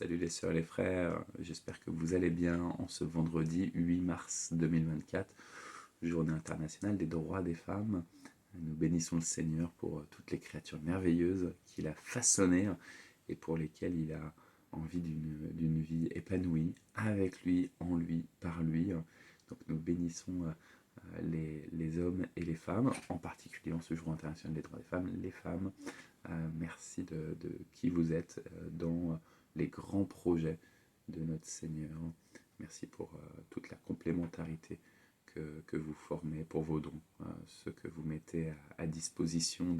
Salut les sœurs et les frères, j'espère que vous allez bien en ce vendredi 8 mars 2024, journée internationale des droits des femmes. Nous bénissons le Seigneur pour toutes les créatures merveilleuses qu'il a façonnées et pour lesquelles il a envie d'une vie épanouie, avec lui, en lui, par lui. Donc nous bénissons les hommes et les femmes, en particulier en ce jour international des droits des femmes, les femmes. Merci de qui vous êtes dans les grands projets de notre Seigneur. Merci pour toute la complémentarité que vous formez pour vos dons, ce que vous mettez à disposition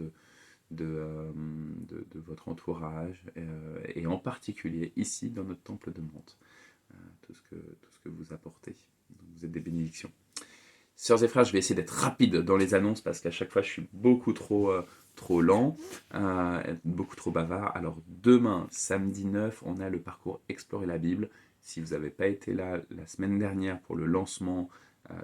de votre entourage, et en particulier ici dans notre temple de Mantes, tout ce que vous apportez. Donc, vous êtes des bénédictions. Sœurs et frères, je vais essayer d'être rapide dans les annonces parce qu'à chaque fois je suis beaucoup trop lent, beaucoup trop bavard. Alors demain, samedi 9, on a le parcours Explorer la Bible. Si vous n'avez pas été là la semaine dernière pour le lancement,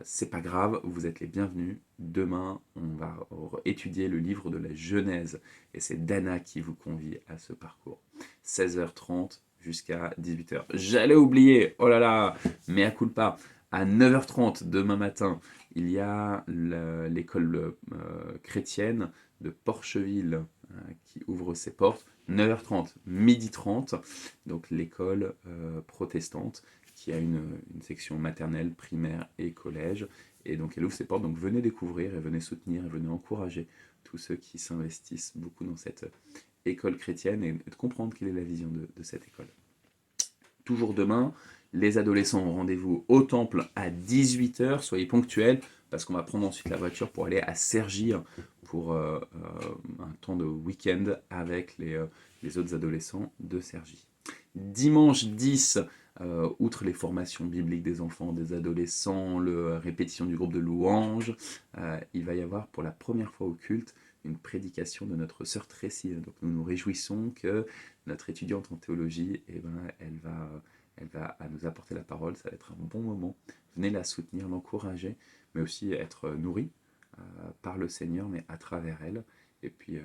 c'est pas grave, vous êtes les bienvenus. Demain, on va étudier le livre de la Genèse et c'est Dana qui vous convie à ce parcours. 16h30 jusqu'à 18h. J'allais oublier, oh là là, mea culpa. À 9h30 demain matin, il y a l'école chrétienne de Porcheville qui ouvre ses portes. 9h30, 12h30, donc l'école protestante qui a une section maternelle, primaire et collège. Et donc elle ouvre ses portes, donc venez découvrir et venez soutenir et venez encourager tous ceux qui s'investissent beaucoup dans cette école chrétienne et de comprendre quelle est la vision de cette école. Toujours demain, les adolescents ont rendez-vous au temple à 18h. Soyez ponctuels parce qu'on va prendre ensuite la voiture pour aller à Cergy pour un temps de week-end avec les autres adolescents de Cergy. Dimanche 10, outre les formations bibliques des enfants, des adolescents, la répétition du groupe de louanges, il va y avoir pour la première fois au culte une prédication de notre sœur Tracy. Donc nous nous réjouissons que notre étudiante en théologie, elle va nous apporter la parole. Ça va être un bon moment. Venez la soutenir, l'encourager, mais aussi être nourrie par le Seigneur, mais à travers elle. Et puis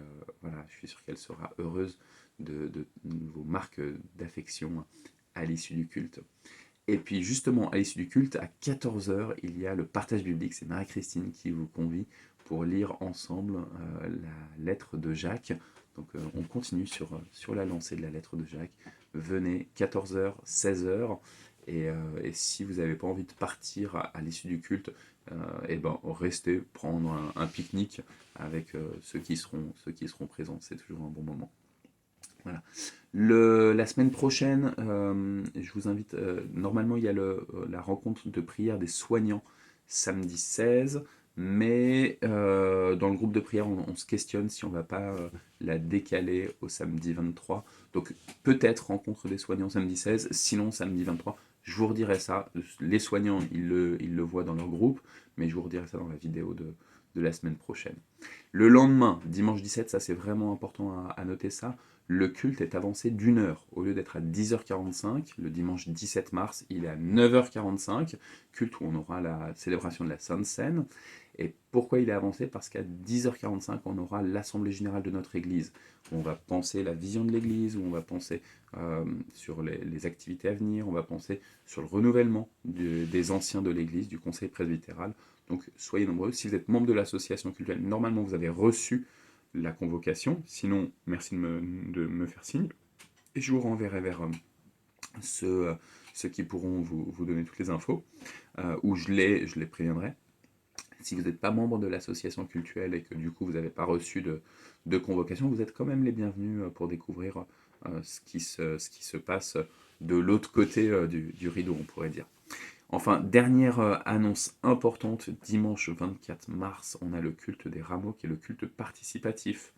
voilà, je suis sûr qu'elle sera heureuse de vos marques d'affection à l'issue du culte. Et puis justement, à l'issue du culte, à 14h, il y a le partage biblique. C'est Marie-Christine qui vous convie pour lire ensemble la lettre de Jacques. Donc on continue sur la lancée de la lettre de Jacques. Venez 14h, 16h. Et si vous n'avez pas envie de partir à l'issue du culte, restez prendre un pique-nique avec ceux qui seront présents. C'est toujours un bon moment. Voilà. La semaine prochaine, je vous invite, normalement il y a la rencontre de prière des soignants samedi 16, mais dans le groupe de prière, on se questionne si on ne va pas la décaler au samedi 23. Donc peut-être rencontre des soignants samedi 16, sinon samedi 23. Je vous redirai ça. Les soignants, ils le voient dans leur groupe, mais je vous redirai ça dans la vidéo de la semaine prochaine. Le lendemain, dimanche 17, ça c'est vraiment important à noter ça, le culte est avancé d'une heure. Au lieu d'être à 10h45, le dimanche 17 mars, il est à 9h45, culte où on aura la célébration de la Sainte Seine. Et pourquoi il est avancé? Parce qu'à 10h45, on aura l'Assemblée Générale de notre Église, où on va penser la vision de l'Église, où on va penser sur les activités à venir, on va penser sur le renouvellement des anciens de l'Église, du Conseil presbytéral. Donc soyez nombreux. Si vous êtes membre de l'association cultuelle, normalement vous avez reçu la convocation. Sinon, merci de me faire signe. Et je vous renverrai vers ceux qui pourront vous donner toutes les infos, ou je les préviendrai. Si vous n'êtes pas membre de l'association cultuelle et que du coup vous n'avez pas reçu de convocation, vous êtes quand même les bienvenus pour découvrir ce qui se passe de l'autre côté du rideau, on pourrait dire. Enfin, dernière annonce importante, dimanche 24 mars, on a le culte des rameaux qui est le culte participatif.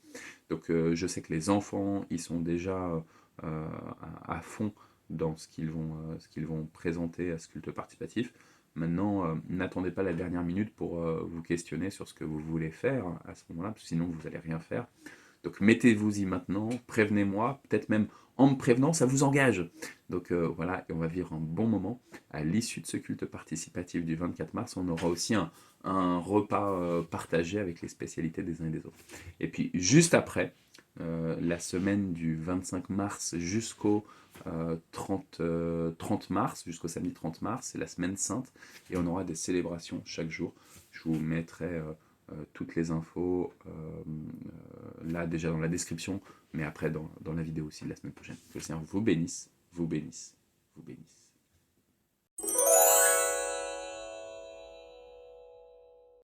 Donc je sais que les enfants, ils sont déjà à fond dans ce qu'ils vont présenter à ce culte participatif. Maintenant, n'attendez pas la dernière minute pour vous questionner sur ce que vous voulez faire à ce moment-là, sinon vous n'allez rien faire. Donc mettez-vous-y maintenant, prévenez-moi, peut-être même en me prévenant, ça vous engage. Donc voilà, et on va vivre un bon moment. À l'issue de ce culte participatif du 24 mars, on aura aussi un repas partagé avec les spécialités des uns et des autres. Et puis juste après, la semaine du 25 mars jusqu'au 30 mars, jusqu'au samedi 30 mars, c'est la semaine sainte, et on aura des célébrations chaque jour. Je vous mettrai toutes les infos là déjà dans la description, mais après dans la vidéo aussi de la semaine prochaine. Que le Seigneur vous bénisse, vous bénisse, vous bénisse.